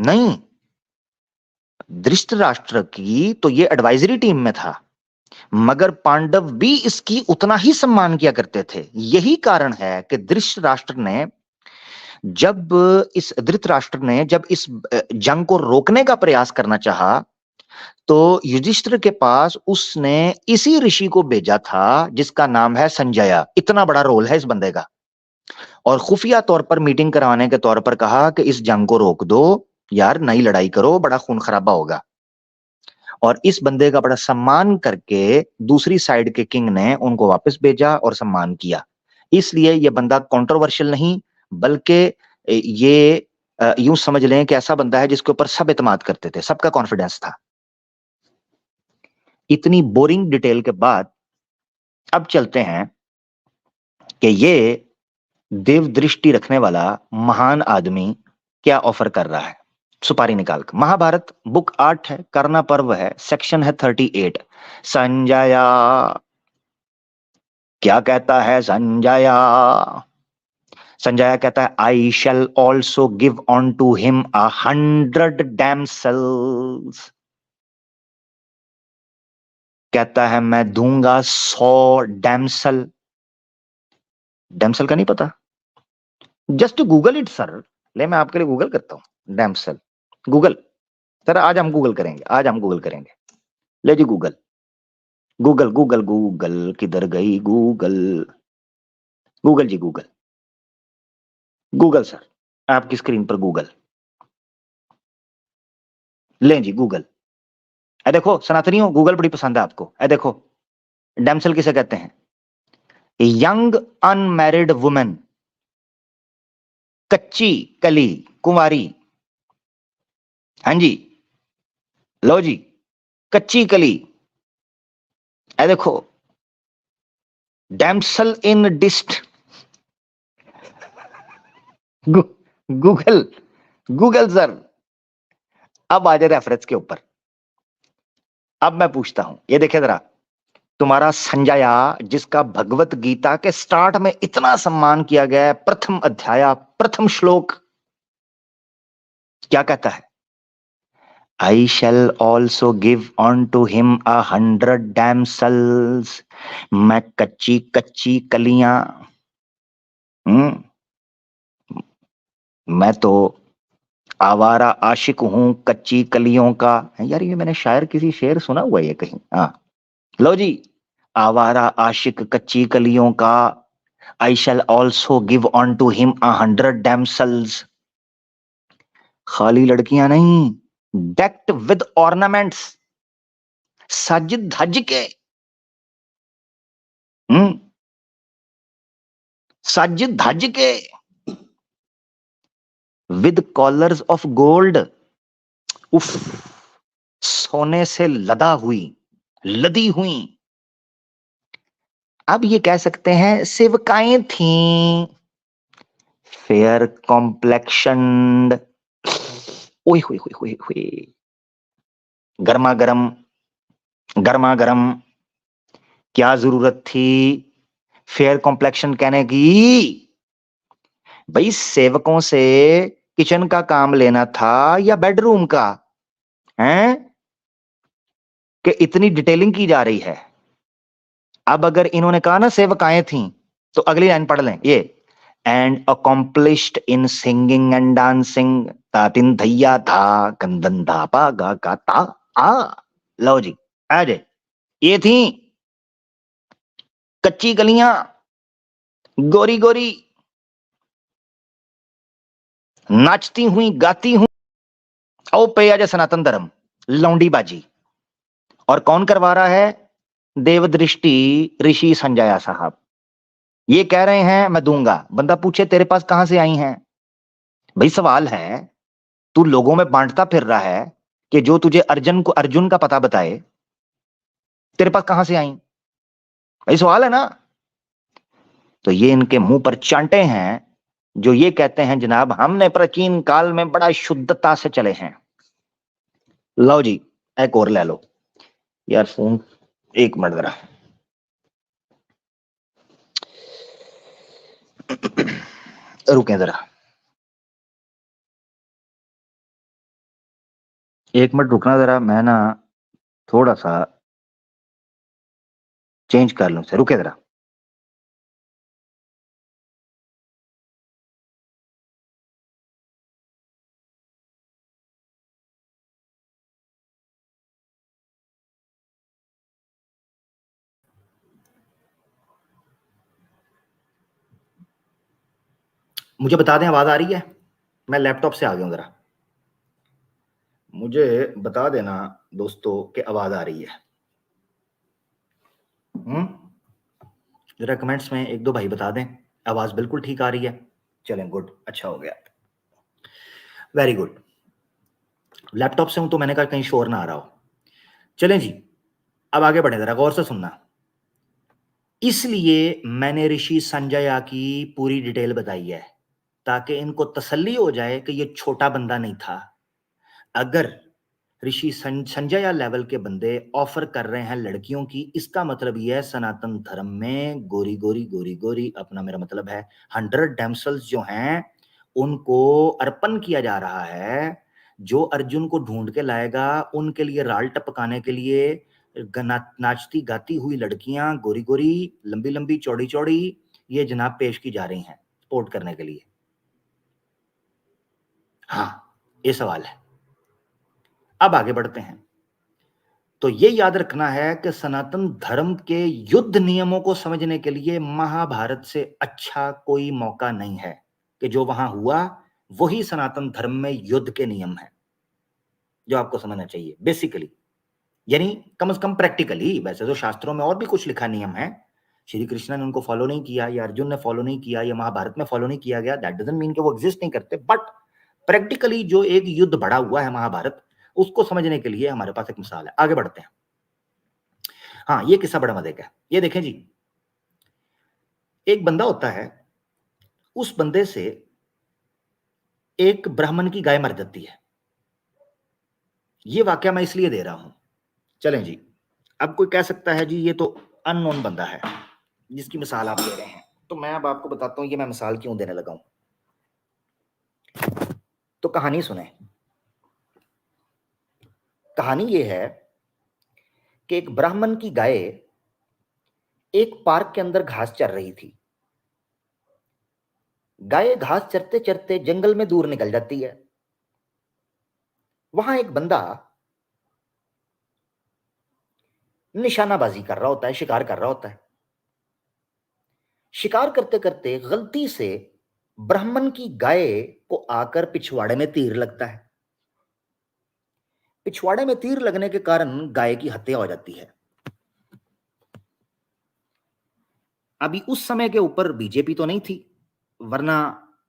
नहीं, धृतराष्ट्र की तो ये एडवाइजरी टीम में था, मगर पांडव भी इसकी उतना ही सम्मान किया करते थे। यही कारण है कि धृतराष्ट्र ने जब इस जंग को रोकने का प्रयास करना चाहा, तो युधिष्ठिर के पास उसने इसी ऋषि को भेजा था जिसका नाम है संजया। इतना बड़ा रोल है इस बंदे का। और खुफिया तौर पर मीटिंग करवाने के तौर पर कहा कि इस जंग को रोक दो यार, नई लड़ाई करो, बड़ा खून खराबा होगा। और इस बंदे का बड़ा सम्मान करके दूसरी साइड के किंग ने उनको वापस भेजा और सम्मान किया। इसलिए यह बंदा कंट्रोवर्शियल नहीं, बल्कि ये यूं समझ लें कि ऐसा बंदा है जिसके ऊपर सब एतमाद करते थे, सबका कॉन्फिडेंस था। इतनी बोरिंग डिटेल के बाद अब चलते हैं कि ये देव दृष्टि रखने वाला महान आदमी क्या ऑफर कर रहा है। सुपारी निकाल कर। महाभारत बुक 8 है, कर्णा पर्व है, सेक्शन है 38। संजया क्या कहता है? संजया संजय कहता है, I shall also give on to him 100 damsels. कहता है मैं दूंगा 100 डैमसल। डैमसल का नहीं पता? Just Google it sir. ले, मैं आपके लिए गूगल करता हूं। Damsel Google. सर आज हम गूगल करेंगे, आज हम गूगल करेंगे। ले जी गूगल। गूगल गूगल गूगल किधर गई गूगल? गूगल जी गूगल। गूगल सर, आपकी स्क्रीन पर गूगल। लें जी गूगल। ए देखो सनातनियों, गूगल बड़ी पसंद है आपको। ए देखो, डैमसल किसे कहते हैं? यंग अनमैरिड वुमेन, कच्ची कली, कुंवारी। हाँ जी, लो जी, कच्ची कली। ए देखो, damsel in distress. Google Google sir. अब आ जाए रेफरेंस के ऊपर। अब मैं पूछता हूं, ये देखे जरा, तुम्हारा संजया जिसका भगवत गीता के स्टार्ट में इतना सम्मान किया गया है, प्रथम अध्याय प्रथम श्लोक क्या कहता है? I shall also give on to him 100 damsels. मैं कच्ची कच्ची कलियां, मैं तो आवारा आशिक हूं कच्ची कलियों का। यार ये मैंने शायर किसी शेर सुना हुआ है ये कहीं। हाँ, लो जी, आवारा आशिक कच्ची कलियों का। I shall also give on to him 100 damsels. खाली लड़कियां नहीं, डेक्ट विद ऑर्नामेंट्स, सज धज के। हम्म सज धज के, विद कॉलर्स ऑफ गोल्ड। उफ, सोने से लदी हुई। अब ये कह सकते हैं सेवकाएं थीं, फेयर कॉम्प्लेक्शन्ड। ओए हुई हुई हुई हुई, गर्मा गर्म, गर्मा गर्म। क्या जरूरत थी फेयर कॉम्प्लेक्शन कहने की? भाई सेवकों से किचन का काम लेना था या बेडरूम का? हैं कि इतनी डिटेलिंग की जा रही है। अब अगर इन्होंने कहा ना सेवकाएं थीं, तो अगली लाइन पढ़ लें ये, and accomplished in singing and dancing. तातिन धैया था कंदन धापा गा का ता आ। लो जी, आ जाए। ये थी कच्ची गलियां, गोरी गोरी, नाचती हुई गाती हुई। ओ पे आजा सनातन धर्म, लौंडी बाजी। और कौन करवा रहा है? देवदृष्टि ऋषि संजया साहब। ये कह रहे हैं मैं दूंगा। बंदा पूछे तेरे पास कहां से आई हैं? भाई सवाल है, तू लोगों में बांटता फिर रहा है कि जो तुझे अर्जुन का पता बताए, तेरे पास कहां से आई? भाई सवाल है ना। तो ये इनके मुंह पर चांटे हैं जो ये कहते हैं जनाब हमने प्राचीन काल में बड़ा शुद्धता से चले हैं। लो जी, एक और ले लो यार फोन। एक मिनट जरा, रुकें जरा। एक मिनट रुकना जरा, मैं ना थोड़ा सा चेंज कर लूं, से रुके जरा। मुझे बता दें आवाज आ रही है? मैं लैपटॉप से आ गया हूं जरा, मुझे बता देना दोस्तों कि आवाज आ रही है। जरा कमेंट्स में एक दो भाई बता दें आवाज बिल्कुल ठीक आ रही है। चलें, गुड, अच्छा हो गया, वेरी गुड। लैपटॉप से हूं तो मैंने कहा कहीं शोर ना आ रहा हो। चलें जी, अब आगे बढ़े, जरा गौर से सुनना। इसलिए मैंने ऋषि संजया की पूरी डिटेल बताई है ताकि इनको तसल्ली हो जाए कि ये छोटा बंदा नहीं था। अगर ऋषि संजया लेवल के बंदे ऑफर कर रहे हैं लड़कियों की, इसका मतलब ये है सनातन धर्म में गोरी गोरी गोरी गोरी, अपना मेरा मतलब है 100 डैमसल्स जो हैं उनको अर्पण किया जा रहा है। जो अर्जुन को ढूंढ के लाएगा उनके लिए राल टपकाने के लिए नाचती गाती हुई लड़कियां, गोरी गोरी, लंबी लंबी, चौड़ी चौड़ी, ये जनाब पेश की जा रही हैं सपोर्ट करने के लिए। हाँ, ये सवाल है। अब आगे बढ़ते हैं। तो ये याद रखना है कि सनातन धर्म के युद्ध नियमों को समझने के लिए महाभारत से अच्छा कोई मौका नहीं है कि जो वहां हुआ वही सनातन धर्म में युद्ध के नियम है जो आपको समझना चाहिए बेसिकली, यानी कम से कम प्रैक्टिकली। वैसे तो शास्त्रों में और भी कुछ लिखा नियम है, श्री कृष्ण ने उनको फॉलो नहीं किया या अर्जुन ने फॉलो नहीं किया या महाभारत में फॉलो नहीं किया गया, दैट डजंट मीन कि वो एग्जिस्ट नहीं करते, बट प्रैक्टिकली जो एक युद्ध बढ़ा हुआ है महाभारत, उसको समझने के लिए हमारे पास एक मिसाल है। आगे बढ़ते हैं। हाँ, ये किस्सा बड़ा मजे का है। ये देखें जी, एक बंदा होता है, उस बंदे से एक ब्राह्मण की गाय मर जाती है। ये वाकया मैं इसलिए दे रहा हूं, चलें जी। अब कोई कह सकता है जी ये तो अननोन बंदा है जिसकी मिसाल आप दे रहे हैं, तो मैं अब आपको बताता हूं ये मैं मिसाल क्यों देने लगा हूं। तो कहानी सुने। कहानी ये है कि एक ब्राह्मण की गाय एक पार्क के अंदर घास चर रही थी। गाय घास चरते चरते जंगल में दूर निकल जाती है। वहां एक बंदा निशानाबाजी कर रहा होता है, शिकार कर रहा होता है। शिकार करते करते गलती से ब्राह्मण की गाय को आकर पिछवाड़े में तीर लगता है। पिछवाड़े में तीर लगने के कारण गाय की हत्या हो जाती है। अभी उस समय के ऊपर बीजेपी तो नहीं थी, वरना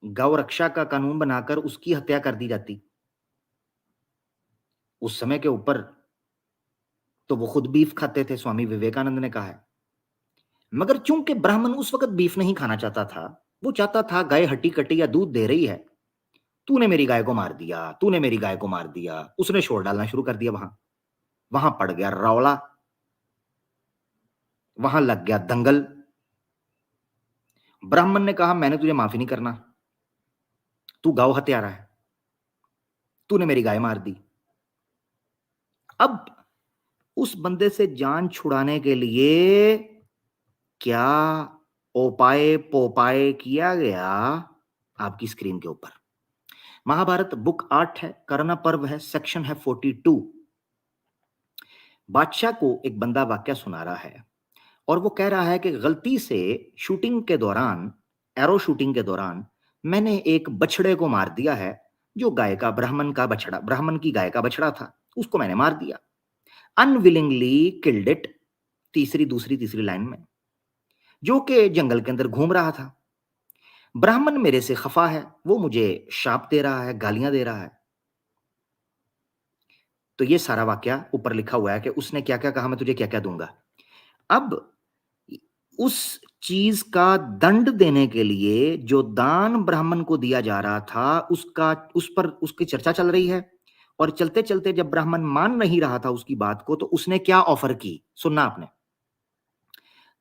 गौ रक्षा का कानून बनाकर उसकी हत्या कर दी जाती। उस समय के ऊपर तो वो खुद बीफ खाते थे, स्वामी विवेकानंद ने कहा है। मगर चूंकि ब्राह्मण उस वक्त बीफ नहीं खाना चाहता था, वो चाहता था गाय हट्टी कट्टी या दूध दे रही है, तूने मेरी गाय को मार दिया, तूने मेरी गाय को मार दिया, उसने शोर डालना शुरू कर दिया। वहां वहां पड़ गया रौला, वहां लग गया दंगल। ब्राह्मण ने कहा मैंने तुझे माफी नहीं करना, तू गौ हत्यारा है, तूने मेरी गाय मार दी। अब उस बंदे से जान छुड़ाने के लिए क्या उपाय पोपाय किया गया आपकी स्क्रीन के ऊपर। महाभारत बुक 8 है, कर्ण पर्व है, सेक्शन है 42। बादशाह को एक बंदा वाक्य सुना रहा है और वो कह रहा है कि गलती से शूटिंग के दौरान, एरो शूटिंग के दौरान मैंने एक बछड़े को मार दिया है, जो गाय का ब्राह्मण का बछड़ा, ब्राह्मण की गाय का बछड़ा था, उसको मैंने मार दिया, अनविलिंगली किल्ड इट। तीसरी दूसरी तीसरी लाइन में, जो कि जंगल के अंदर घूम रहा था। ब्राह्मण मेरे से खफा है, वो मुझे शाप दे रहा है, गालियां दे रहा है। तो ये सारा वाक्य ऊपर लिखा हुआ है कि उसने क्या क्या कहा, मैं तुझे क्या क्या दूंगा। अब उस चीज का दंड देने के लिए जो दान ब्राह्मण को दिया जा रहा था, उसका उस पर उसकी चर्चा चल रही है। और चलते चलते जब ब्राह्मण मान नहीं रहा था उसकी बात को, तो उसने क्या ऑफर की, सुनना आपने।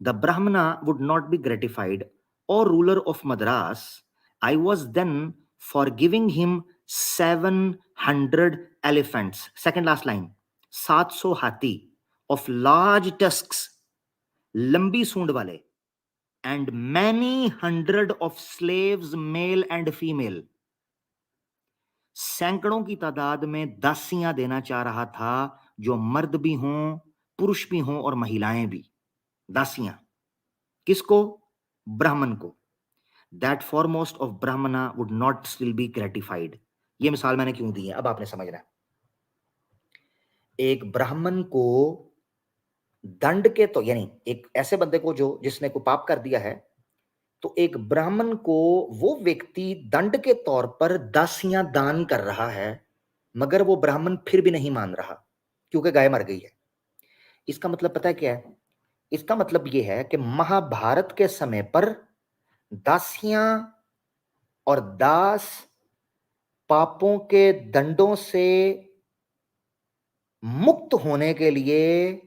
The Brahmana would not be gratified, और ruler of Madras, I was then for giving him 700 elephants, second last line, 700 हाथी of large tusks, लंबी सूंड वाले, and many hundred of slaves, male and female, सैकड़ों की तादाद में दासियां देना चाह रहा था, जो मर्द भी हों, पुरुष भी हों और महिलाएं भी। दासियां किसको? ब्राह्मण को। दैट फॉरमोस्ट ऑफ ब्राह्मणा would not still be gratified. ये मिसाल मैंने क्यों दी है, अब आपने समझना है। एक ब्राह्मण को दंड के तो, यानी एक ऐसे बंदे को जो जिसने को पाप कर दिया है, तो एक ब्राह्मण को वो व्यक्ति दंड के तौर पर दासियां दान कर रहा है, मगर वो ब्राह्मण फिर भी नहीं मान रहा क्योंकि गाय मर गई है। इसका मतलब पता है क्या है? इसका मतलब ये है कि महाभारत के समय पर दासियां और दास पापों के दंडों से मुक्त होने के लिए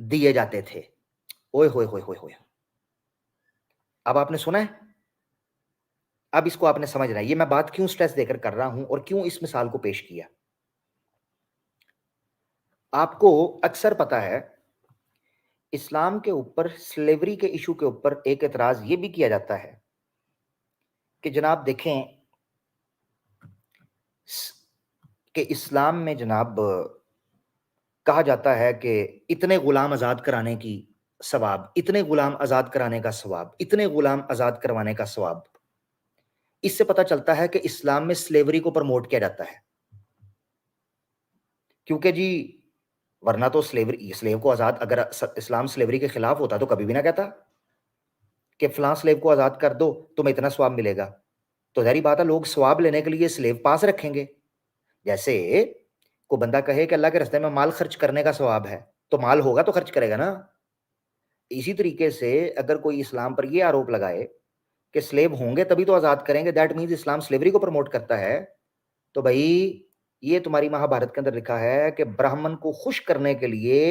दिए जाते थे। ओए होए होए होए होए। अब आपने सुना है, अब इसको आपने समझना है। ये मैं बात क्यों स्ट्रेस देकर कर रहा हूं और क्यों इस मिसाल को पेश किया। आपको अक्सर पता है, इस्लाम के ऊपर स्लेवरी के इशू के ऊपर एक एतराज ये भी किया जाता है कि जनाब देखें कि इस्लाम में जनाब कहा जाता है कि इतने गुलाम आज़ाद कराने की सवाब, इतने गुलाम आज़ाद कराने का सवाब, इतने गुलाम आज़ाद करवाने का सवाब। इससे पता चलता है कि इस्लाम में स्लेवरी को प्रमोट किया जाता है, क्योंकि जी वरना तो स्लेव को आज़ाद, अगर इस्लाम स्लेवरी के खिलाफ होता तो कभी भी ना कहता कि फलां स्लेव को आज़ाद कर दो तुम्हें इतना सवाब मिलेगा। तो जारी बात है, लोग सवाब लेने के लिए स्लेव पास रखेंगे। जैसे को बंदा कहे कि अल्लाह के रास्ते में माल खर्च करने का सवाब है, तो माल होगा तो खर्च करेगा ना। इसी तरीके से अगर कोई इस्लाम पर यह आरोप लगाए कि स्लेव होंगे तभी तो आज़ाद करेंगे, दैट मीन्स इस्लाम स्लेवरी को प्रमोट करता है, तो भाई ये तुम्हारी महाभारत के अंदर लिखा है कि ब्राह्मण को खुश करने के लिए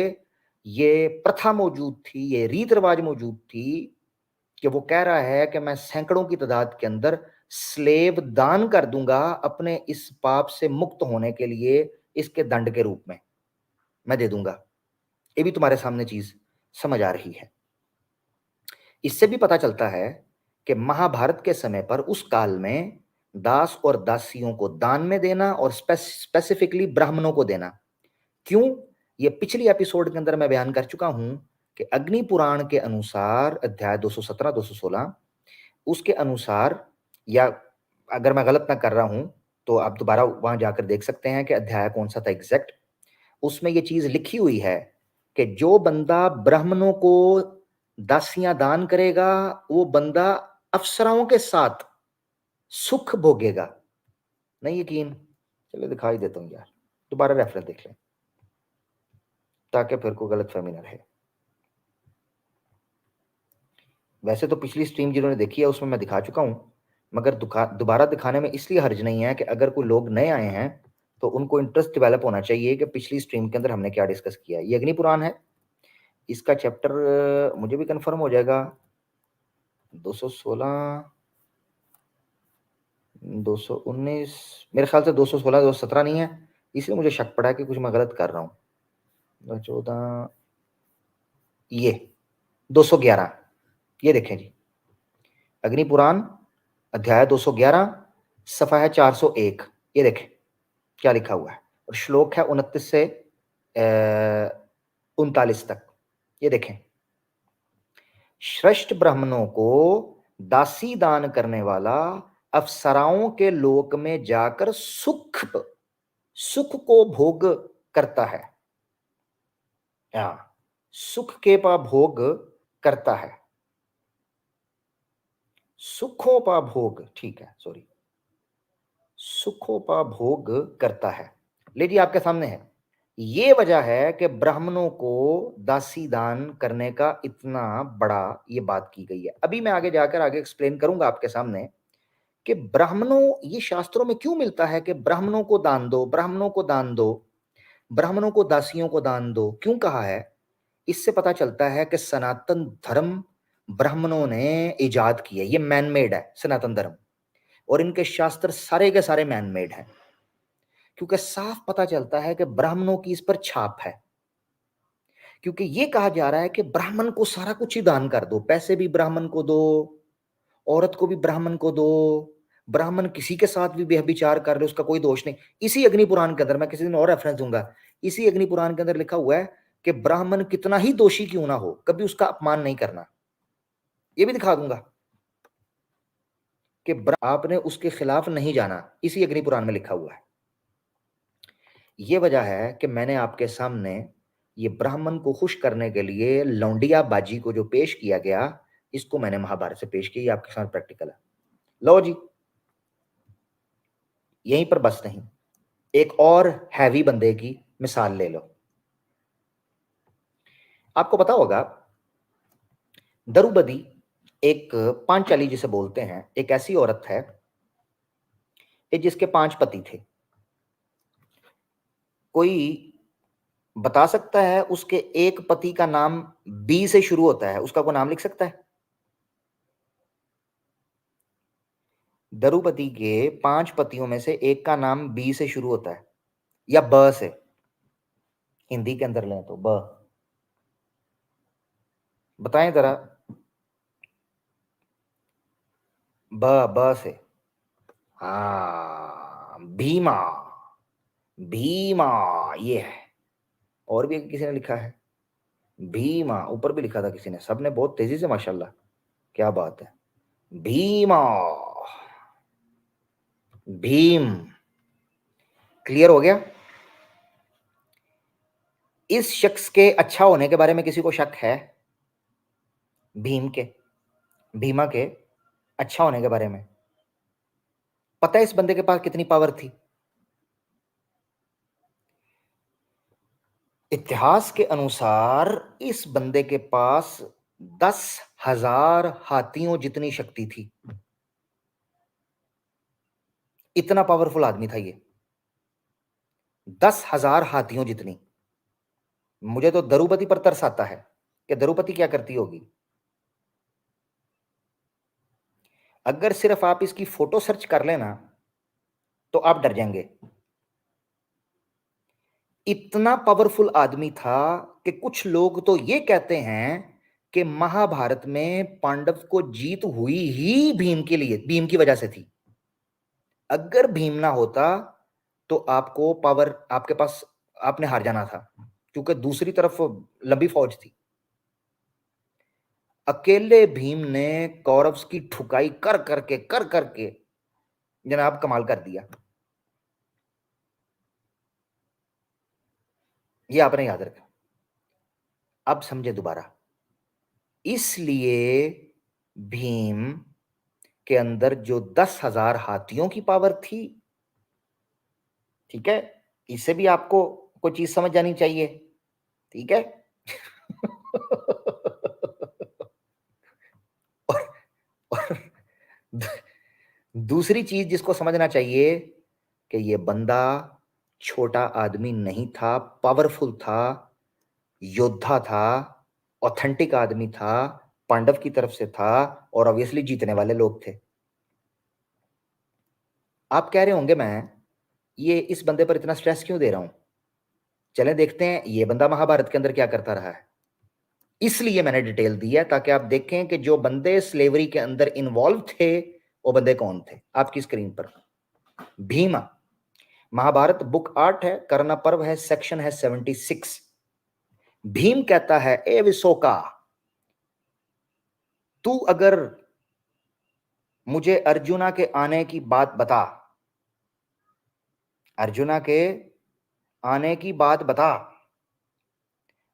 ये प्रथा मौजूद थी, ये रीत रिवाज मौजूद थी कि वो कह रहा है कि मैं सैकड़ों की तादाद के अंदर स्लेव दान कर दूंगा अपने इस पाप से मुक्त होने के लिए, इसके दंड के रूप में मैं दे दूंगा। ये भी तुम्हारे सामने चीज समझ आ रही है। इससे भी पता चलता है कि महाभारत के समय पर उस काल में दास और दासियों को दान में देना और स्पेसिफिकली ब्राह्मणों को देना क्यों, ये पिछली एपिसोड के अंदर मैं बयान कर चुका हूं कि अग्नि पुराण के अनुसार अध्याय 217 216 उसके अनुसार, या अगर मैं गलत ना कर रहा हूं तो आप दोबारा वहां जाकर देख सकते हैं कि अध्याय कौन सा था एग्जैक्ट। उसमें ये चीज लिखी हुई है कि जो बंदा ब्राह्मणों को दासियां दान करेगा वो बंदा अफसराओं के साथ सुख भोगेगा। नहीं यकीन? चलो दिखाई देता हूं यार, दोबारा रेफरेंस देख लें ताकि फिर कोई गलत फहमी ना रहे। वैसे तो पिछली स्ट्रीम जिन्होंने देखी है उसमें मैं दिखा चुका हूं, मगर दोबारा दिखाने में इसलिए हर्ज नहीं है कि अगर कोई लोग नए आए हैं तो उनको इंटरेस्ट डेवलप होना चाहिए कि पिछली स्ट्रीम के अंदर हमने क्या डिस्कस किया। ये अग्नि पुराण है, इसका चैप्टर मुझे भी कंफर्म हो जाएगा 216 219, मेरे ख्याल से 216 217 नहीं है, इसलिए मुझे शक पड़ा है कि कुछ मैं गलत कर रहा हूँ। 14 ये 211, ये देखें जी, अग्नि पुराण अध्याय 211 सफा है 401। ये देखें क्या लिखा हुआ है और श्लोक है 29 से 39 तक। ये देखें, श्रेष्ठ ब्राह्मणों को दासी दान करने वाला अप्सराओं के लोक में जाकर सुख को भोग करता है। सुख के पा भोग करता है, सुखों पा भोग, ठीक है सॉरी, सुखों पा भोग करता है। ले जी आपके सामने है, ये वजह है कि ब्राह्मणों को दासी दान करने का इतना बड़ा ये बात की गई है। अभी मैं आगे जाकर आगे एक्सप्लेन करूंगा आपके सामने कि ब्राह्मणों, ये शास्त्रों में क्यों मिलता है कि ब्राह्मणों को दान दो, ब्राह्मणों को दान दो, ब्राह्मणों को दासियों को दान दो, क्यों कहा है। इससे पता चलता है कि सनातन धर्म ब्राह्मणों ने इजाद की है, ये मैन मेड है सनातन धर्म, और इनके शास्त्र सारे के सारे मैन मेड हैं। क्योंकि साफ पता चलता है कि ब्राह्मणों की इस पर छाप है, क्योंकि ये कहा जा रहा है कि ब्राह्मण को सारा कुछ ही दान कर दो, पैसे भी ब्राह्मण को दो, औरत को भी ब्राह्मण को दो, ब्राह्मण किसी के साथ भी व्यभिचार कर ले उसका कोई दोष नहीं। इसी अग्नि पुराण के अंदर, मैं किसी दिन और रेफरेंस दूंगा, इसी अग्नि पुराण के अंदर लिखा हुआ है कि ब्राह्मण कितना ही दोषी क्यों ना हो, कभी उसका अपमान नहीं करना। ये भी दिखा दूंगा कि आपने उसके खिलाफ नहीं जाना, इसी अग्नि पुराण में लिखा हुआ है। ये वजह है कि मैंने आपके सामने ये ब्राह्मण को खुश करने के लिए लौंडिया बाजी को जो पेश किया गया, इसको मैंने महाभारत से पेश किया, आपके साथ प्रैक्टिकल है। लो जी, यहीं पर बस नहीं, एक और हैवी बंदे की मिसाल ले लो। आपको पता होगा द्रौपदी एक पांचाली जिसे बोलते हैं, एक ऐसी औरत है जिसके 5 पति थे। कोई बता सकता है उसके एक पति का नाम बी से शुरू होता है, उसका कोई नाम लिख सकता है? द्रौपदी के 5 पतियों में से एक का नाम बी से शुरू होता है या ब से, हिंदी के अंदर लें तो ब, बताएं जरा। ब से, हाँ भीमा, भीमा ये है। और भी किसी ने लिखा है भीमा, ऊपर भी लिखा था किसी ने, सबने बहुत तेजी से, माशाल्लाह क्या बात है। भीमा, भीम, क्लियर हो गया? इस शख्स के अच्छा होने के बारे में किसी को शक है? भीम के, भीमा के अच्छा होने के बारे में पता है इस बंदे के पास कितनी पावर थी? इतिहास के अनुसार इस बंदे के पास 10,000 हाथियों जितनी शक्ति थी। इतना पावरफुल आदमी था ये, 10,000 हाथियों जितनी। मुझे तो द्रौपदी पर तरस आता है कि द्रौपदी क्या करती होगी। अगर सिर्फ आप इसकी फोटो सर्च कर लेना तो आप डर जाएंगे। इतना पावरफुल आदमी था कि कुछ लोग तो ये कहते हैं कि महाभारत में पांडव को जीत हुई ही भीम के लिए, भीम की वजह से थी। अगर भीम ना होता तो आपको पावर, आपके पास, आपने हार जाना था, क्योंकि दूसरी तरफ लंबी फौज थी। अकेले भीम ने कौरव की ठुकाई कर करके जनाब कमाल कर दिया। ये आपने याद रखा। अब समझे दोबारा, इसलिए भीम के अंदर जो 10,000 हाथियों की पावर थी, ठीक है, इससे भी आपको कोई चीज समझ जानी चाहिए, ठीक है। और, और दूसरी चीज जिसको समझना चाहिए कि ये बंदा छोटा आदमी नहीं था, पावरफुल था, योद्धा था, ऑथेंटिक आदमी था, पांडव की तरफ से था, और ऑब्वियसली जीतने वाले लोग थे। आप कह रहे होंगे मैं ये इस बंदे पर इतना स्ट्रेस क्यों दे रहा हूं? चले देखते हैं ये बंदा महाभारत के अंदर क्या करता रहा है। इसलिए मैंने डिटेल दी है ताकि आप देखें कि जो बंदे स्लेवरी के अंदर इन्वॉल्व थे वो बंदे कौन थे। आपकी स्क्रीन पर भीमा, महाभारत बुक 8 है, कर्ण पर्व है, सेक्शन है 76। भीम कहता है, ए विशोका, तू अगर मुझे अर्जुना के आने की बात बता, अर्जुना के आने की बात बता,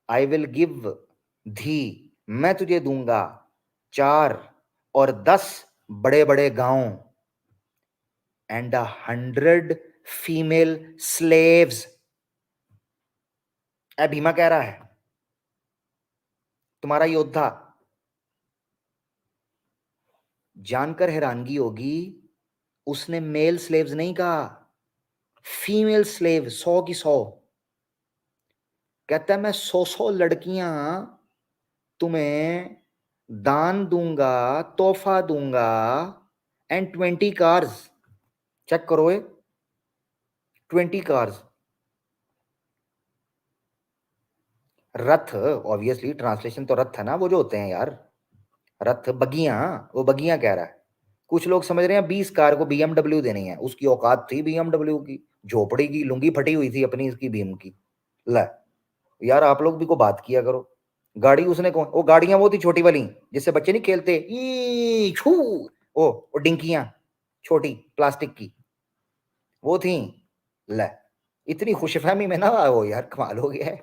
आई विल गिव धी, मैं तुझे दूंगा 4 और 10 बड़े बड़े गांव, एंड 100 फीमेल स्लेव्स। ए भीमा कह रहा है, तुम्हारा योद्धा। जानकर हैरानगी होगी, उसने मेल स्लेव्स नहीं कहा, फीमेल स्लेव, 100 की 100। कहता है मैं 100 लड़कियां तुम्हें दान दूंगा, तोहफा दूंगा, एंड 20 कार्स। चेक करो, 20 कार्स। रथ, ऑब्वियसली ट्रांसलेशन तो रथ था ना, वो जो होते हैं यार रथ, बगियां, वो बगियां कह रहा है। कुछ लोग समझ रहे हैं 20 कार को बीएमडब्ल्यू देनी है, उसकी औकात थी बीएमडब्ल्यू की, झोपड़ी की लुंगी फटी हुई थी अपनी इसकी भीम की। ला यार आप लोग भी को बात किया करो। गाड़ी उसने कौन, वो गाड़ियां वो थी छोटी वाली जिससे बच्चे नहीं खेलते, ई छू, वो डिंकियां छोटी प्लास्टिक की, वो थी। ला इतनी खुशफहमी में ना वो यार, कमाल हो गया है।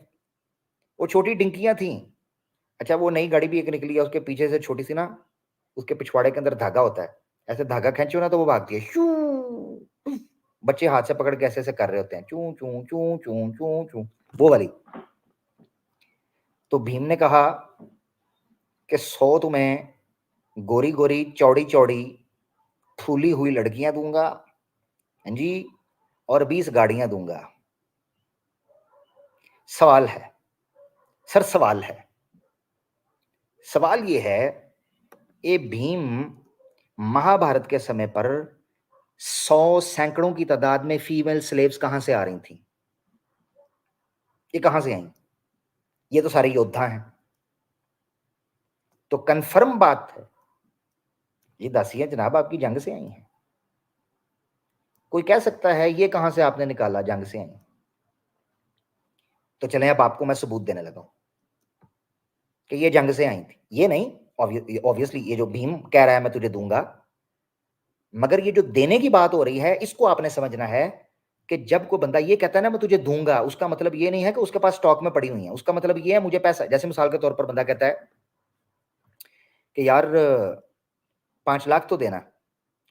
वो छोटी डिंकियां थी। अच्छा वो नई गाड़ी भी एक निकली है, उसके पीछे से छोटी सी ना, उसके पिछवाड़े के अंदर धागा होता है, ऐसे धागा खींचो ना तो वो भागती है शू। बच्चे हाथ से पकड़ के ऐसे ऐसे कर रहे होते हैं, चू चू चू चू चू चू, वो वाली। तो भीम ने कहा कि 100 तुम्हें गोरी गोरी चौड़ी चौड़ी फूली हुई लड़कियां दूंगा, हाँ जी, और 20 गाड़ियां दूंगा। सवाल है सर, सवाल है, सवाल ये है, ये भीम महाभारत के समय पर 100 सैकड़ों की तादाद में फीमेल स्लेव्स कहां से आ रही थी? ये कहां से आई? ये तो सारे योद्धा हैं। तो कंफर्म बात है, ये दासियां जनाब आपकी जंग से आई हैं। कोई कह सकता है ये कहां से आपने निकाला जंग से आई? तो चलें अब आपको मैं सबूत देने लगा हूं कि ये जंग से आई थी। ये नहीं, ऑब्वियसली ये जो भीम कह रहा है मैं तुझे दूंगा, मगर ये जो देने की बात हो रही है इसको आपने समझना है कि जब कोई बंदा ये कहता है ना मैं तुझे दूंगा, उसका मतलब ये नहीं है कि उसके पास स्टॉक में पड़ी हुई है। उसका मतलब ये है मुझे पैसा, जैसे मिसाल के तौर पर बंदा कहता है कि यार 5 लाख तो देना,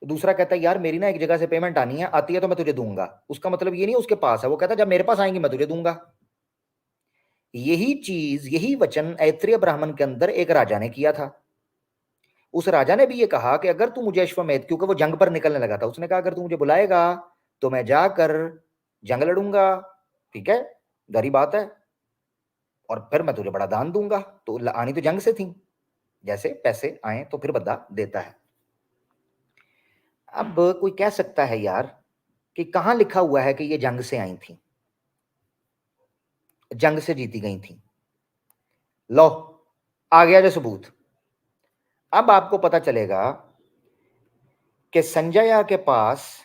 दूसरा कहता है यार मेरी ना एक जगह से पेमेंट आनी है, आती है तो मैं तुझे दूंगा। उसका मतलब ये नहीं उसके पास है, वो कहता है जब मेरे पास आएंगी मैं तुझे दूंगा। यही चीज, यही वचन ऐत्रेय ब्राह्मण के अंदर एक राजा ने किया था। उस राजा ने भी ये कहा कि अगर तू मुझे अश्वमेध, क्योंकि वो जंग पर निकलने लगा था, उसने कहा अगर तू मुझे बुलाएगा तो मैं जाकर जंग लड़ूंगा, ठीक है, गरीब बात है, और फिर मैं तुझे बड़ा दान दूंगा। तो आनी तो जंग से थी, जैसे पैसे आए तो फिर बंदा देता है। अब कोई कह सकता है यार कि कहां लिखा हुआ है कि ये जंग से आई थी, जंग से जीती गई थी? लो आ गया जो सबूत। अब आपको पता चलेगा कि संजया के पास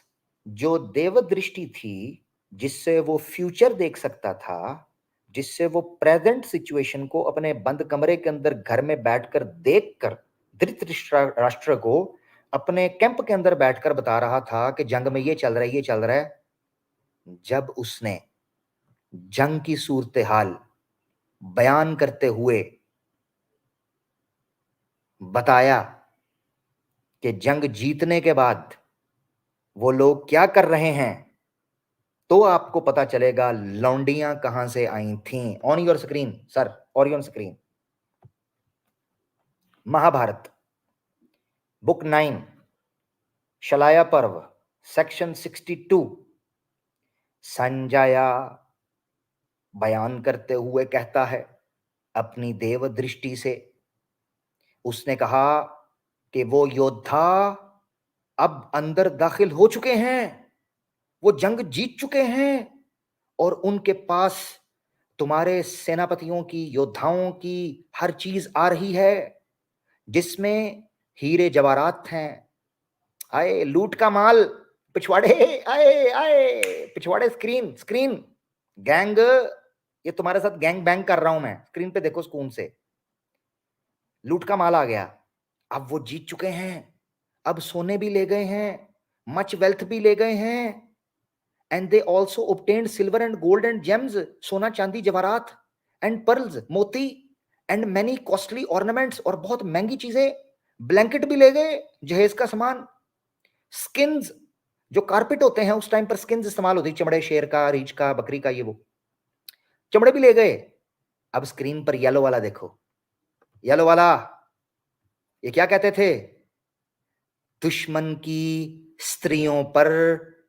जो देव दृष्टि थी, जिससे वो फ्यूचर देख सकता था, जिससे वो प्रेजेंट सिचुएशन को अपने बंद कमरे के अंदर घर में बैठकर देखकर धृतराष्ट्र राष्ट्र को अपने कैंप के अंदर बैठकर बता रहा था कि जंग में ये चल रहा है, ये चल रहा है। जब उसने जंग की सूरत हाल बयान करते हुए बताया कि जंग जीतने के बाद वो लोग क्या कर रहे हैं, तो आपको पता चलेगा लौंडियां कहां से आई थीं। On your screen sir, on your screen, Mahabharata book 9 Shalya Parva section 62। संजया बयान करते हुए कहता है अपनी देव दृष्टि से, उसने कहा कि वो योद्धा अब अंदर दाखिल हो चुके हैं, वो जंग जीत चुके हैं, और उनके पास तुम्हारे सेनापतियों की, योद्धाओं की हर चीज आ रही है, जिसमें हीरे जवाहरात हैं, आए लूट का माल, पिछवाड़े आए आए, पिछवाड़े स्क्रीन स्क्रीन, गैंग, ये तुम्हारे साथ गैंग बैंग कर रहा हूं मैं, स्क्रीन पे देखो सुकून से, लूट का माल आ गया। अब वो जीत चुके हैं, अब सोने भी ले गए हैं, मच वेल्थ भी ले गए हैं, and they also obtained silver and gold and James, सोना चांदी जवाहरात, एंड पर्ल्स मोती, एंड मैनी कॉस्टली ऑर्नामेंट्स, और बहुत महंगी चीजें, ब्लैंकेट भी ले गए, जहेज का सामान, स्किन्स, जो कारपेट होते हैं उस टाइम पर स्किन्स इस्तेमाल होती, चमड़े शेर का, रीछ का, बकरी का, ये वो चमड़े भी ले गए। अब स्क्रीन पर येलो वाला देखो, येलो वाला, ये क्या कहते थे? दुश्मन की स्त्रियों पर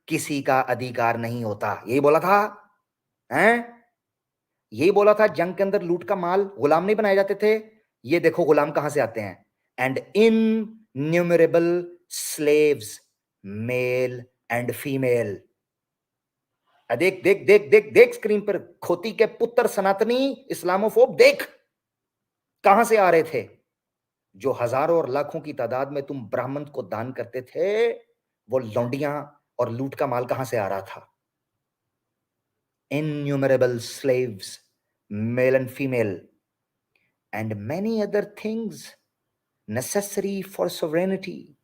किसी का अधिकार नहीं होता, यही बोला था, हैं? यही बोला था। जंग के अंदर लूट का माल, गुलाम नहीं बनाए जाते थे। ये देखो गुलाम कहां से आते हैं, and in numerable slaves, male and female. देख देख देख देख देख स्क्रीन पर, खोती के पुत्र सनातनी इस्लामोफोब, देख कहां से आ रहे थे। जो हजारों और लाखों की तादाद में तुम ब्राह्मण को दान करते थे, वो लौंडियां और लूट का माल कहां से आ रहा था। Innumerable slaves, male and female, and many other things necessary for sovereignty,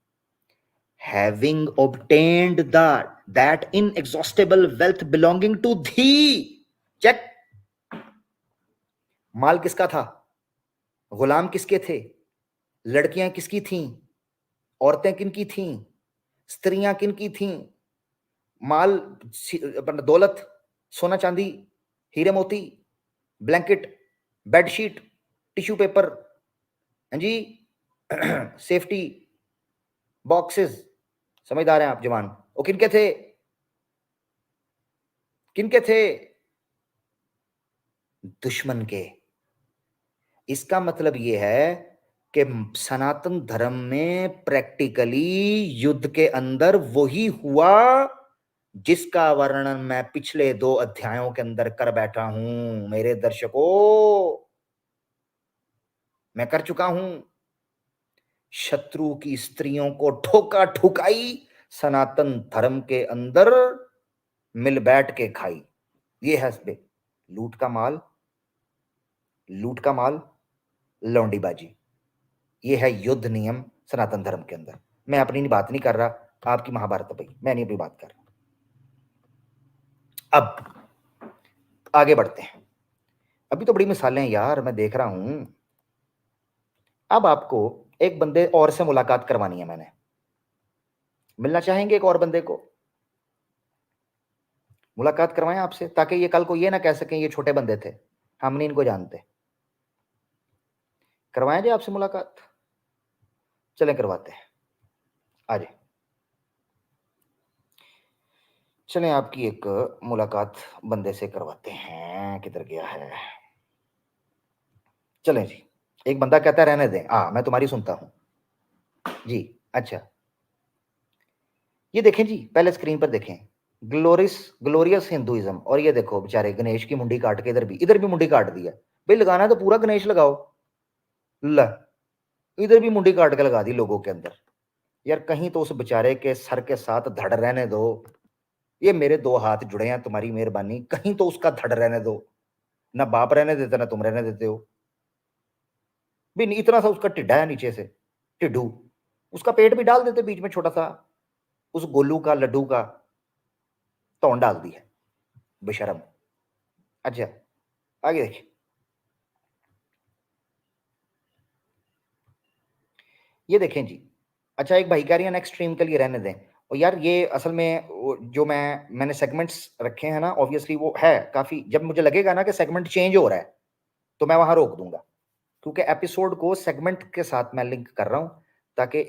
having obtained that inexhaustible wealth belonging to thee. Check. माल किसका था, गुलाम किसके थे, लड़कियां किसकी थीं, औरतें किनकी थीं, स्त्रियां किनकी थीं, माल दौलत, सोना चांदी, हीरे मोती, ब्लैंकेट, बेडशीट, टिश्यू पेपर, हाँ जी, सेफ्टी बॉक्सेस, समझदार हैं आप जवान। वो किनके थे, किनके थे, दुश्मन के। इसका मतलब यह है कि सनातन धर्म में प्रैक्टिकली युद्ध के अंदर वही हुआ जिसका वर्णन मैं पिछले 2 अध्यायों के अंदर कर बैठा हूं मेरे दर्शकों, मैं कर चुका हूं। शत्रु की स्त्रियों को ठोका ठुकाई, सनातन धर्म के अंदर मिल बैठ के खाई। ये है लूट का माल, लूट का माल, लौंडीबाजी। ये है युद्ध नियम सनातन धर्म के अंदर। मैं अपनी बात नहीं कर रहा, आपकी महाभारत भाई, मैं नहीं अपनी बात कर रहा। अब आगे बढ़ते हैं, अभी तो बड़ी मिसालें हैं यार, मैं देख रहा हूं। अब आपको एक बंदे और से मुलाकात करवानी है मैंने, मिलना चाहेंगे एक और बंदे को, मुलाकात करवाएं आपसे, ताकि ये कल को ये ना कह सकें ये छोटे बंदे थे, हम नहीं इनको जानते। करवाएं जी आपसे मुलाकात, चलें करवाते हैं, आज चलें आपकी एक मुलाकात बंदे से करवाते हैं। किधर गया है, चलें जी। एक बंदा कहता है रहने दें, हाँ मैं तुम्हारी सुनता हूं जी। अच्छा, ये देखें जी, पहले स्क्रीन पर देखें, ग्लोरियस हिंदुइज्म, और ये देखो बेचारे गणेश की मुंडी काट के इधर भी मुंडी काट दी है। भाई लगाना है तो पूरा गणेश लगाओ, ल इधर भी मुंडी काट के लगा दी लोगों के अंदर। यार कहीं तो उस बेचारे के सर के साथ धड़ रहने दो, ये मेरे 2 हाथ जुड़े हैं, तुम्हारी मेहरबानी, कहीं तो उसका धड़ रहने दो। ना बाप रहने देता ना तुम रहने देते हो। भी इतना सा उसका टिड्डा है नीचे से, टिड्डू, उसका पेट भी डाल देते बीच में छोटा सा, उस गोलू का लड्डू का तौन डाल दी है, बेशरम। अच्छा आगे देखिए, ये देखें जी। अच्छा एक भाई कह रही है नेक्स्ट स्ट्रीम के लिए रहने दें, और यार ये असल में जो मैंने सेगमेंट्स रखे हैं ना, ऑब्वियसली वो है काफी, जब मुझे लगेगा ना कि सेगमेंट चेंज हो रहा है तो मैं वहां रोक दूंगा, क्योंकि एपिसोड को सेगमेंट के साथ मैं लिंक कर रहा हूं, ताकि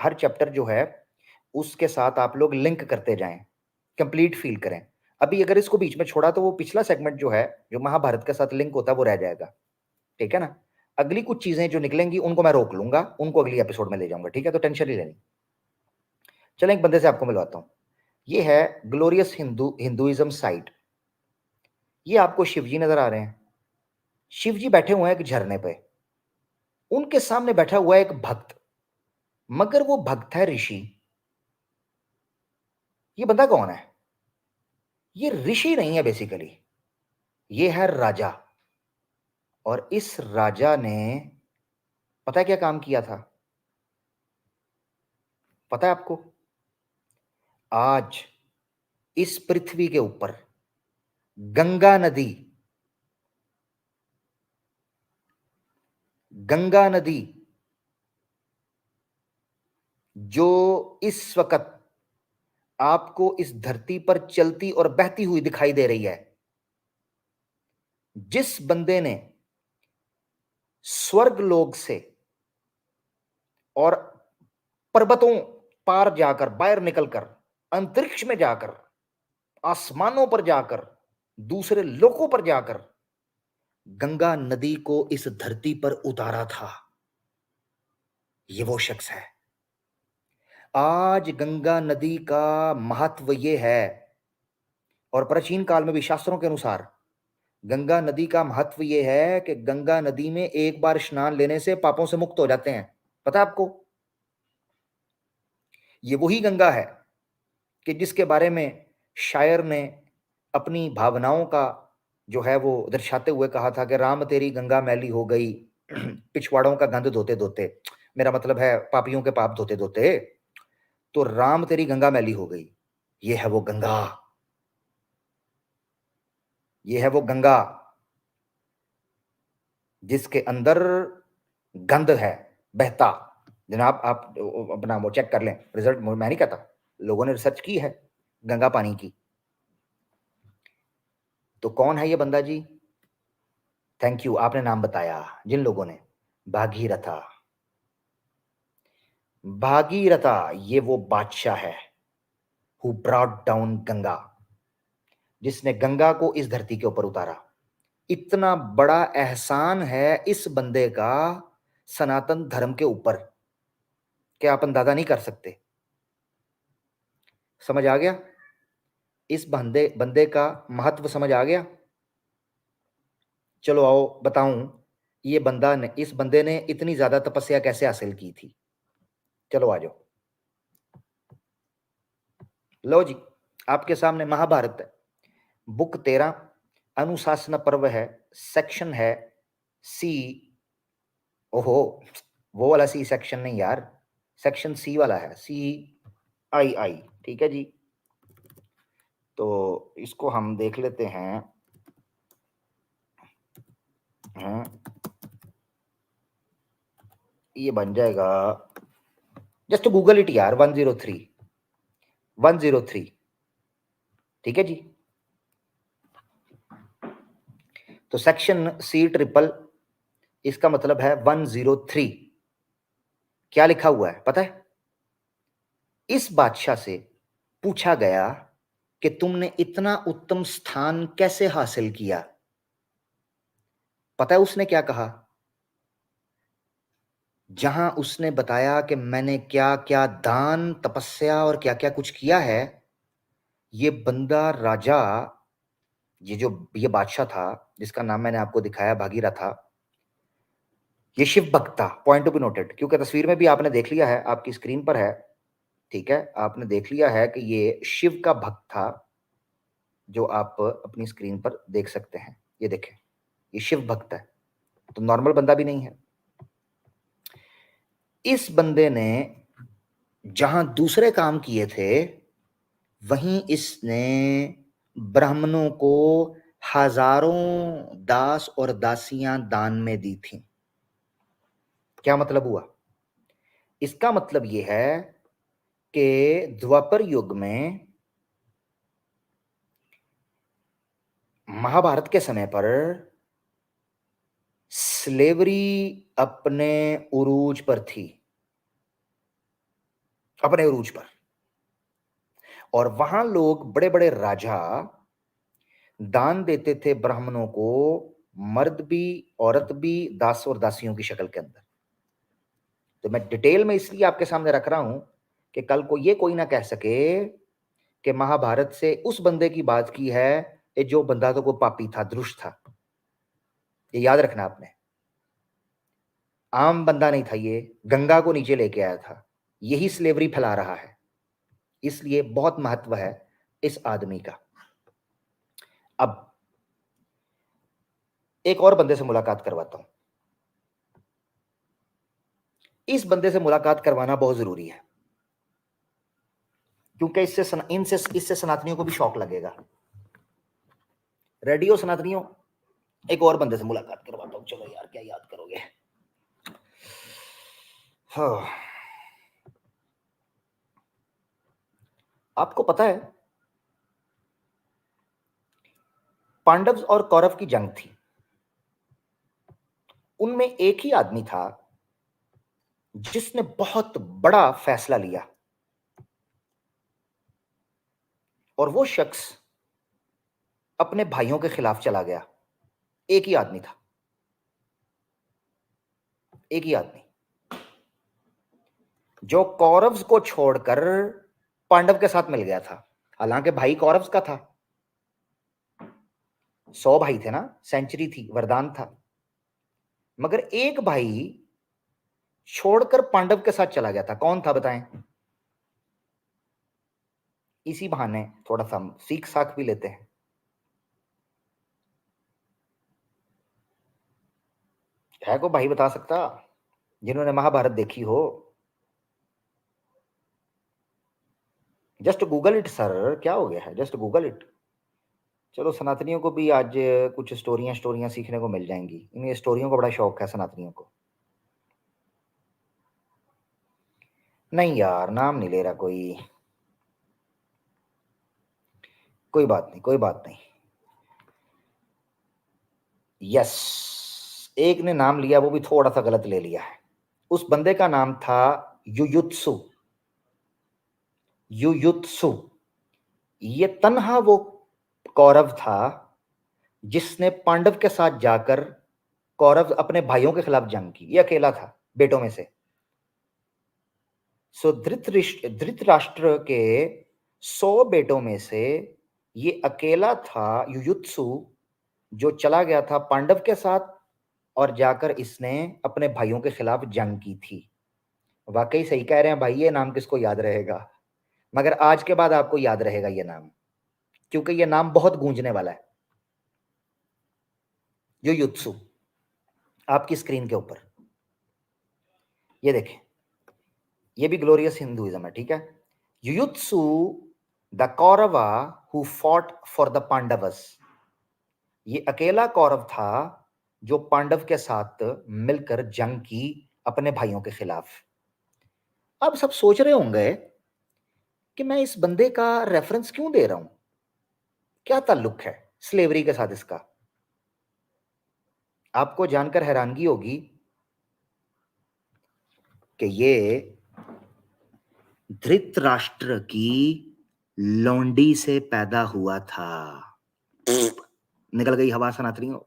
हर चैप्टर जो है उसके साथ आप लोग लिंक करते जाएं, कंप्लीट फील करें। अभी अगर इसको बीच में छोड़ा तो वो पिछला सेगमेंट जो है, जो महाभारत के साथ लिंक होता है, वो रह जाएगा, ठीक है ना। अगली कुछ चीजें जो निकलेंगी उनको मैं रोक लूंगा, उनको अगली एपिसोड में ले जाऊंगा, ठीक है, तो टेंशन नहीं लेनी। चलें एक बंदे से आपको मिलवाता हूं, ये है ग्लोरियस हिंदुइज्म साइट। ये आपको शिवजी नजर आ रहे हैं, शिवजी बैठे हुए हैं एक झरने पे, उनके सामने बैठा हुआ है एक भक्त, मगर वो भक्त है ऋषि। ये बंदा कौन है, ये ऋषि नहीं है बेसिकली, ये है राजा। और इस राजा ने पता है क्या काम किया था, पता है आपको। आज इस पृथ्वी के ऊपर गंगा नदी, गंगा नदी जो इस वक्त आपको इस धरती पर चलती और बहती हुई दिखाई दे रही है, जिस बंदे ने स्वर्ग लोक से और पर्वतों पार जाकर, बाहर निकलकर, अंतरिक्ष में जाकर, आसमानों पर जाकर, दूसरे लोकों पर जाकर गंगा नदी को इस धरती पर उतारा था, ये वो शख्स है। आज गंगा नदी का महत्व ये है और प्राचीन काल में भी शास्त्रों के अनुसार गंगा नदी का महत्व यह है कि गंगा नदी में एक बार स्नान लेने से पापों से मुक्त हो जाते हैं। पता है आपको? ये वही गंगा है कि जिसके बारे में शायर ने अपनी भावनाओं का जो है वो दर्शाते हुए कहा था कि राम तेरी गंगा मैली हो गई पिछवाड़ों का गंध धोते धोते। मेरा मतलब है पापियों के पाप धोते धोते। तो राम तेरी गंगा मैली हो गई, ये है वो गंगा, ये है वो गंगा जिसके अंदर गंध है बहता। जनाब आप अपना वो चेक कर लें, रिजल्ट मैं नहीं कहता, लोगों ने रिसर्च की है गंगा पानी की। तो कौन है ये बंदा जी? थैंक यू, आपने नाम बताया जिन लोगों ने, भागीरथा। भागीरथा ये वो बादशाह है हु ब्रॉट डाउन गंगा, जिसने गंगा को इस धरती के ऊपर उतारा। इतना बड़ा एहसान है इस बंदे का सनातन धर्म के ऊपर कि आप अंदाजा नहीं कर सकते। समझ आ गया? इस बंदे बंदे का महत्व समझ आ गया? चलो आओ बताऊं, ये बंदा ने, इस बंदे ने इतनी ज्यादा तपस्या कैसे हासिल की थी। चलो आ जाओ। लो जी, आपके सामने महाभारत है, बुक 13, अनुशासन पर्व है, सेक्शन है सी। ओहो, वो वाला सी सेक्शन नहीं यार, सेक्शन सी वाला है, CII। ठीक है जी, तो इसको हम देख लेते हैं। ये बन जाएगा, जस्ट गूगल इट यार, 103 ठीक है जी। तो सेक्शन C ट्रिपल, इसका मतलब है 103। क्या लिखा हुआ है पता है? इस बादशाह से पूछा गया कि तुमने इतना उत्तम स्थान कैसे हासिल किया। पता है उसने क्या कहा? जहां उसने बताया कि मैंने क्या क्या दान तपस्या और क्या क्या कुछ किया है, ये बंदा राजा, ये बादशाह था जिसका नाम मैंने आपको दिखाया भागीरथ था, ये शिव भक्त था। पॉइंट टू बी नोटेड, क्योंकि तस्वीर में भी आपने देख लिया है, आपकी स्क्रीन पर है। ठीक है, आपने देख लिया है कि ये शिव का भक्त था, जो आप अपनी स्क्रीन पर देख सकते हैं। ये देखें, ये शिव भक्त है, तो नॉर्मल बंदा भी नहीं है। इस बंदे ने जहां दूसरे काम किए थे, वहीं इसने ब्राह्मणों को हजारों दास और दासियां दान में दी थी। क्या मतलब हुआ? इसका मतलब यह है कि द्वापर युग में, महाभारत के समय पर, स्लेवरी अपने उरूज पर थी, अपने उरूज पर। और वहां लोग, बड़े बड़े राजा दान देते थे ब्राह्मणों को, मर्द भी औरत भी, दास और दासियों की शक्ल के अंदर। तो मैं डिटेल में इसलिए आपके सामने रख रहा हूं कि कल को ये कोई ना कह सके कि महाभारत से उस बंदे की बात की है, ये जो बंदा तो कोई पापी था, दुष्ट था। ये याद रखना आपने, आम बंदा नहीं था, ये गंगा को नीचे लेके आया था, यही स्लेवरी फैला रहा है। इसलिए बहुत महत्व है इस आदमी का। अब एक और बंदे से मुलाकात करवाता हूं। इस बंदे से मुलाकात करवाना बहुत जरूरी है, क्योंकि इससे सनातनियों को भी शौक लगेगा। रेडियो सनातनियों, एक और बंदे से मुलाकात करवाता हूं। चलो यार, क्या याद करोगे। हाँ, आपको पता है पांडव और कौरव की जंग थी, उनमें एक ही आदमी था जिसने बहुत बड़ा फैसला लिया, और वो शख्स अपने भाइयों के खिलाफ चला गया। एक ही आदमी था, एक ही आदमी, जो कौरव्स को छोड़कर पांडव के साथ मिल गया था। हालांकि भाई कौरव्स का था, 100 भाई थे ना, सेंचुरी थी, वरदान था। मगर एक भाई छोड़कर पांडव के साथ चला गया था, कौन था बताएं? इसी बहाने थोड़ा सा सीख साख भी लेते हैं। है को भाई बता सकता जिन्होंने महाभारत देखी हो? जस्ट गूगल इट सर, क्या हो गया है, जस्ट गूगल इट। चलो सनातनियों को भी आज कुछ स्टोरियां स्टोरियां सीखने को मिल जाएंगी, इन्हें स्टोरियों का बड़ा शौक है सनातनियों को। नहीं यार, नाम नहीं ले रहा कोई, कोई बात नहीं, कोई बात नहीं। यस, एक ने नाम लिया, वो भी थोड़ा सा गलत ले लिया है। उस बंदे का नाम था युयुत्सु। युयुत्सु, ये तन्हा वो कौरव था जिसने पांडव के साथ जाकर कौरव अपने भाइयों के खिलाफ जंग की। ये अकेला था बेटों में से। सो धृतराष्ट्र के 100 बेटों में से ये अकेला था युयुत्सु, जो चला गया था पांडव के साथ और जाकर इसने अपने भाइयों के खिलाफ जंग की थी। वाकई सही कह रहे हैं भाई, ये नाम किसको याद रहेगा? मगर आज के बाद आपको याद रहेगा ये नाम, क्योंकि ये नाम बहुत गूंजने वाला है। युयुत्सु आपकी स्क्रीन के ऊपर ये देखें, ये भी ग्लोरियस हिंदुइज्म है, ठीक है। Yuyutsu the Kaurava who fought for the Pandavas, ये अकेला कौरव था जो पांडव के साथ मिलकर जंग की अपने भाइयों के खिलाफ। अब सब सोच रहे होंगे कि मैं इस बंदे का रेफरेंस क्यों दे रहा हूं, क्या ताल्लुक है स्लेवरी के साथ इसका? आपको जानकर हैरानगी होगी कि ये धृतराष्ट्र की लौंडी से पैदा हुआ था। निकल गई हवा सनातनियों।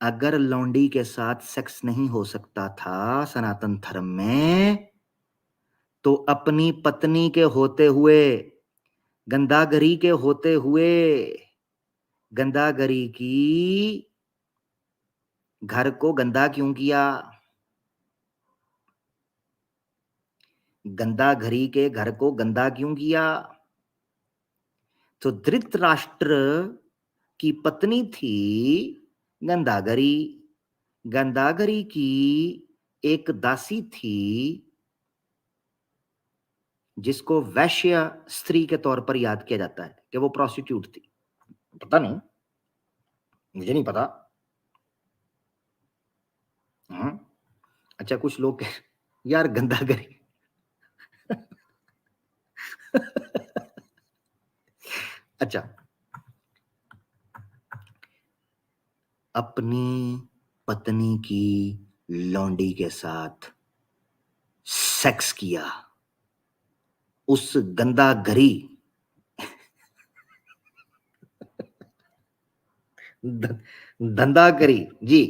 अगर लौंडी के साथ सेक्स नहीं हो सकता था सनातन धर्म में, तो अपनी पत्नी के होते हुए, गंदागरी के होते हुए, गंदागरी की घर को गंदा क्यों किया? गंदागरी के घर को गंदा क्यों किया? तो धृतराष्ट्र की पत्नी थी गंदागरी। गंदागरी की एक दासी थी जिसको वैश्य स्त्री के तौर पर याद किया जाता है कि वो प्रोस्टिट्यूट थी। पता नहीं, मुझे नहीं पता। अच्छा, कुछ लोग यार गंदागरी अच्छा, अपनी पत्नी की लौंडी के साथ सेक्स किया, उस गंदागरी धंधागरी जी,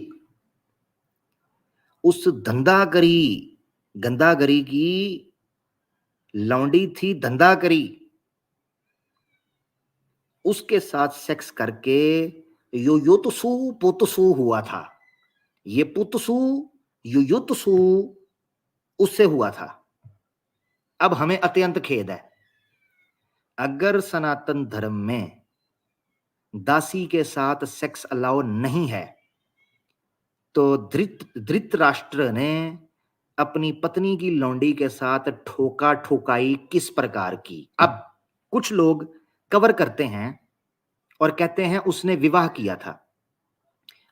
उस धंधागरी गंदागरी की लौंडी थी धंधागरी, उसके साथ सेक्स करके युयुत्सु पुत्सु हुआ था। ये पुत्सु युयुत्सु उससे हुआ था। अब हमें अत्यंत खेद है, अगर सनातन धर्म में दासी के साथ सेक्स अलाउ नहीं है, तो धृतराष्ट्र ने अपनी पत्नी की लौंडी के साथ ठोका ठोकाई किस प्रकार की? अब कुछ लोग कवर करते हैं और कहते हैं उसने विवाह किया था।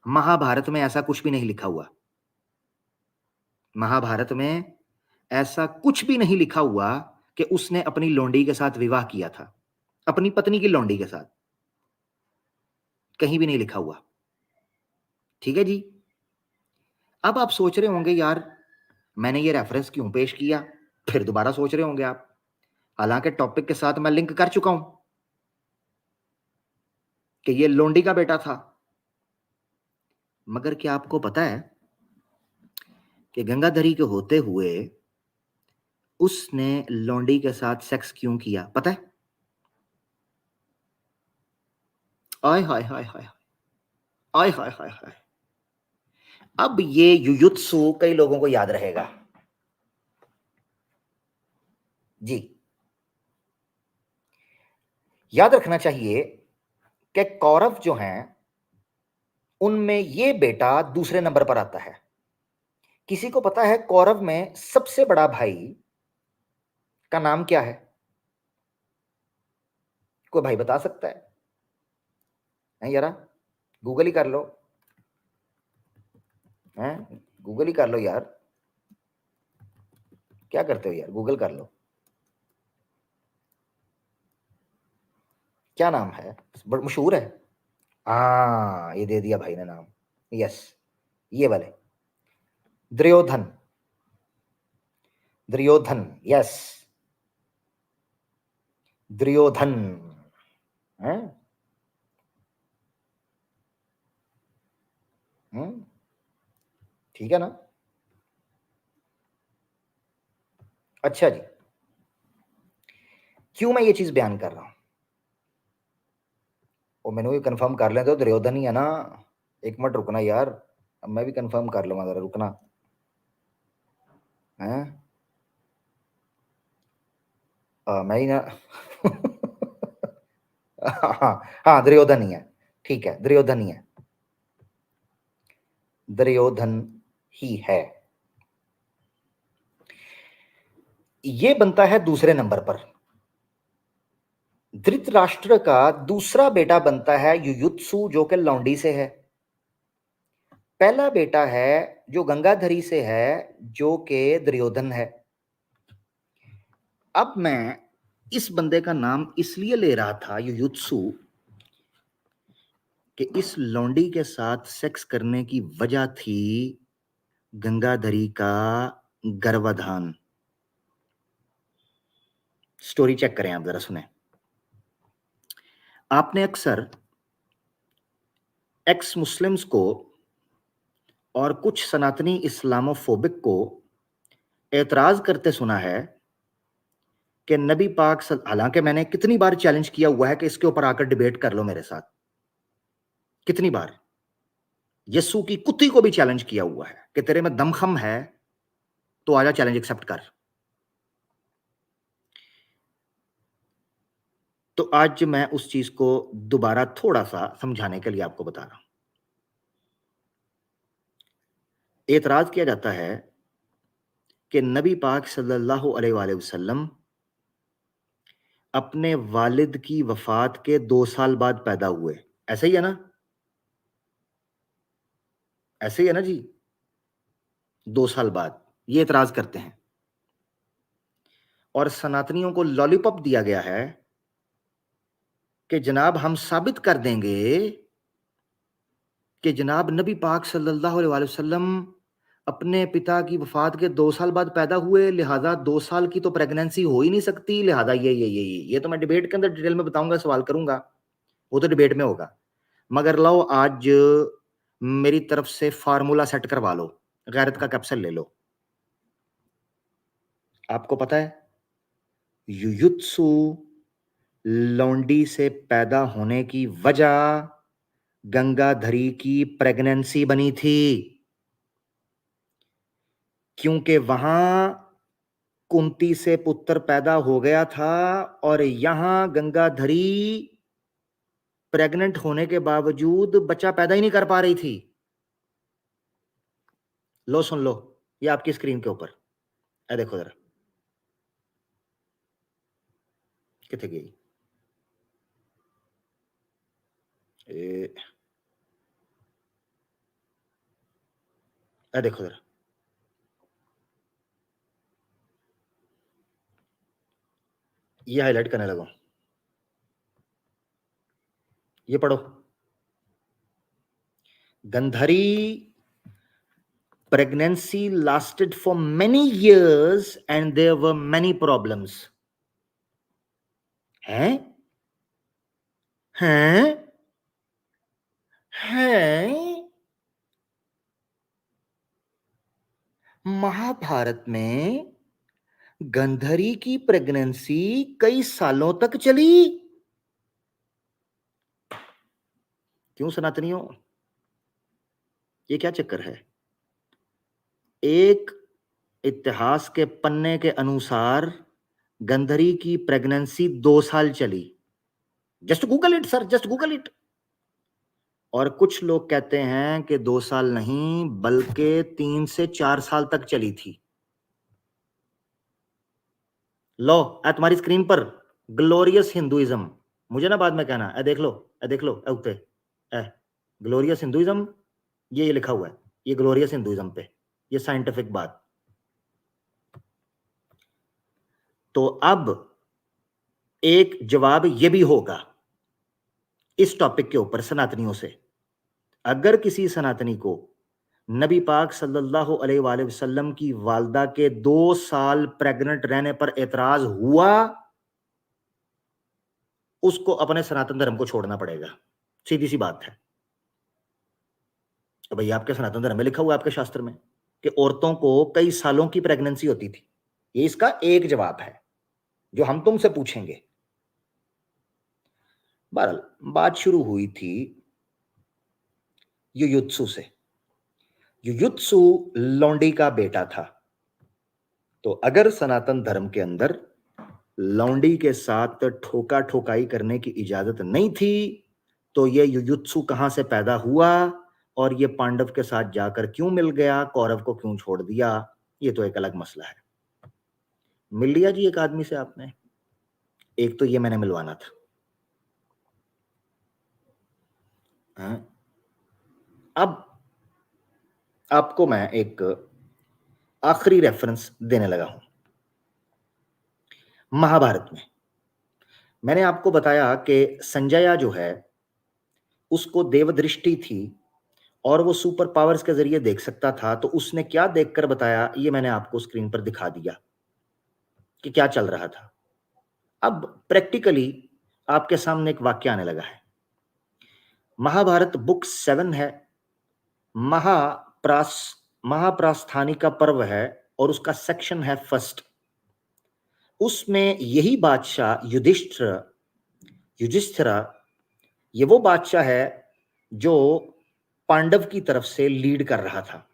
महाभारत में ऐसा कुछ भी नहीं लिखा हुआ। महाभारत में ऐसा कुछ भी नहीं लिखा हुआ कि उसने अपनी लौंडी के साथ विवाह किया था, अपनी पत्नी की लौंडी के साथ, कहीं भी नहीं लिखा हुआ। ठीक है जी। अब आप सोच रहे होंगे यार मैंने ये रेफरेंस क्यों पेश किया, फिर दोबारा सोच रहे होंगे आप, हालांकि टॉपिक के साथ मैं लिंक कर चुका हूं कि ये लोंडी का बेटा था। मगर क्या आपको पता है कि गंगाधरी के होते हुए उसने लोंडी के साथ सेक्स क्यों किया? पता है? आय हाय हाय हाय, आय हाय हाय हाय। अब ये युयुत्सु कई लोगों को याद रहेगा जी। याद रखना चाहिए कि कौरव जो हैं उनमें ये बेटा दूसरे नंबर पर आता है। किसी को पता है कौरव में सबसे बड़ा भाई का नाम क्या है? कोई भाई बता सकता है? नहीं यारा, गूगल ही कर लो। हैं, गूगल ही कर लो यार, क्या करते हो यार, गूगल कर लो। क्या नाम है? बड़ा मशहूर है। हाँ, ये दे दिया भाई ने नाम। यस, ये वाले दुर्योधन। दुर्योधन, यस, दुर्योधन है। ठीक है ना? अच्छा जी, क्यों मैं ये चीज बयान कर रहा हूं? और मैंने भी कंफर्म कर लें तो दुर्योधन ही है ना। एक मिनट रुकना यार, अब मैं भी कंफर्म कर लूंगा, जरा रुकना है। मैं ही ना हाँ हाँ, दुर्योधन ही है। ठीक है, दुर्योधन ही है, दुर्योधन ही है। ये बनता है दूसरे नंबर पर। धृतराष्ट्र का दूसरा बेटा बनता है युयुत्सु, जो कि लौंडी से है। पहला बेटा है जो गंगाधरी से है, जो कि दुर्योधन है। अब मैं इस बंदे का नाम इसलिए ले रहा था युयुत्सु कि इस लौंडी के साथ सेक्स करने की वजह थी गंगाधरी का गर्भाधान। स्टोरी चेक करें आप, जरा सुने। आपने अक्सर एक्स मुस्लिम्स को और कुछ सनातनी इस्लामोफोबिक को एतराज करते सुना है कि नबी पाक हालांकि मैंने कितनी बार चैलेंज किया हुआ है कि इसके ऊपर आकर डिबेट कर लो मेरे साथ, कितनी बार यस्सु की कुत्ती को भी चैलेंज किया हुआ है कि तेरे में दमखम है तो आजा चैलेंज एक्सेप्ट कर। तो आज मैं उस चीज को दोबारा थोड़ा सा समझाने के लिए आपको बता रहा हूं। एतराज किया जाता है कि नबी पाक सल्लल्लाहु अलैहि वसल्लम अपने वालिद की वफात के 2 साल बाद पैदा हुए। ऐसे ही है ना? ऐसे ही है ना जी? 2 साल बाद ये एतराज करते हैं। और सनातनियों को लॉलीपॉप दिया गया है कि जनाब हम साबित कर देंगे कि जनाब नबी पाक सल्लल्लाहु अलैहि वसल्लम अपने पिता की वफात के 2 साल बाद पैदा हुए, लिहाजा 2 साल की तो प्रेगनेंसी हो ही नहीं सकती, लिहाजा ये तो मैं डिबेट के अंदर डिटेल में बताऊंगा, सवाल करूंगा, वो तो डिबेट में होगा। मगर लो आज मेरी तरफ से फार्मूला सेट करवा लो, गैरत का कैप्सूल ले लो। आपको पता है युयुत्सु लौंडी से पैदा होने की वजह गंगाधरी की प्रेगनेंसी बनी थी, क्योंकि वहां कुंती से पुत्र पैदा हो गया था और यहां गंगाधरी प्रेग्नेंट होने के बावजूद बच्चा पैदा ही नहीं कर पा रही थी। लो सुन लो, ये आपकी स्क्रीन के ऊपर है, देखो जरा, कितने गई ए, देखो जरा, ये हाईलाइट करने लगा, ये पढ़ो। Gandhari pregnancy lasted for many years and there were many problems। हैं? हैं? हैं? महाभारत में गंधरी की प्रेगनेंसी कई सालों तक चली। क्यों सनातनियों, ये क्या चक्कर है? एक इतिहास के पन्ने के अनुसार गंधरी की प्रेगनेंसी 2 साल चली। Just Google it sir, just Google it. और कुछ लोग कहते हैं कि 2 साल नहीं बल्कि 3 से 4 साल तक चली थी। लो तुम्हारी स्क्रीन पर ग्लोरियस हिंदुइज्म, मुझे ना बाद में कहना, देख लो, देख लो उत्ते ग्लोरियस हिंदुइज्म, ये लिखा हुआ है, ये ग्लोरियस हिंदुइज्म पे, ये साइंटिफिक बात। तो अब एक जवाब ये भी होगा इस टॉपिक के ऊपर सनातनियों से। अगर किसी सनातनी को नबी पाक सल्लल्लाहु अलैहि वसल्लम की वालदा के 2 साल प्रेग्नेंट रहने पर एतराज हुआ, उसको अपने सनातन धर्म को छोड़ना पड़ेगा। सीधी सी बात है। तो भैया आपके सनातन धर्म में लिखा हुआ है, आपके शास्त्र में, कि औरतों को कई सालों की प्रेगनेंसी होती थी। ये इसका एक जवाब है जो हम तुमसे पूछेंगे। बहरहाल बात शुरू हुई थी युयुत्सु से। युयुत्सु लौंडी का बेटा था। तो अगर सनातन धर्म के अंदर लौंडी के साथ ठोका ठोकाई करने की इजाजत नहीं थी, तो ये युयुत्सु कहां से पैदा हुआ और ये पांडव के साथ जाकर क्यों मिल गया, कौरव को क्यों छोड़ दिया, ये तो एक अलग मसला है। मिल लिया जी एक आदमी से आपने, एक तो ये मैंने मिलवाना था। अब आपको मैं एक आखिरी रेफरेंस देने लगा हूं। महाभारत में मैंने आपको बताया कि संजया जो है उसको देवदृष्टि थी और वो सुपर पावर्स के जरिए देख सकता था। तो उसने क्या देखकर बताया, ये मैंने आपको स्क्रीन पर दिखा दिया कि क्या चल रहा था। अब प्रैक्टिकली आपके सामने एक वाक्य आने लगा है। महाभारत बुक 7 है, महाप्रास्थानी का पर्व है और उसका सेक्शन है 1। उसमें यही बादशाह युधिष्ठिर, ये वो बादशाह है जो पांडव की तरफ से लीड कर रहा था।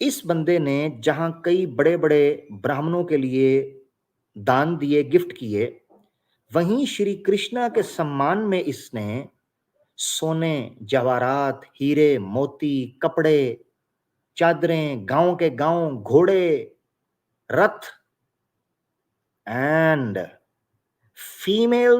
इस बंदे ने जहां कई बड़े बड़े ब्राह्मणों के लिए दान दिए, गिफ्ट किए, वहीं श्री कृष्णा के सम्मान में इसने सोने, जवाहरात, हीरे, मोती, कपड़े, चादरें, गांव के गांव, घोड़े, रथ एंड फीमेल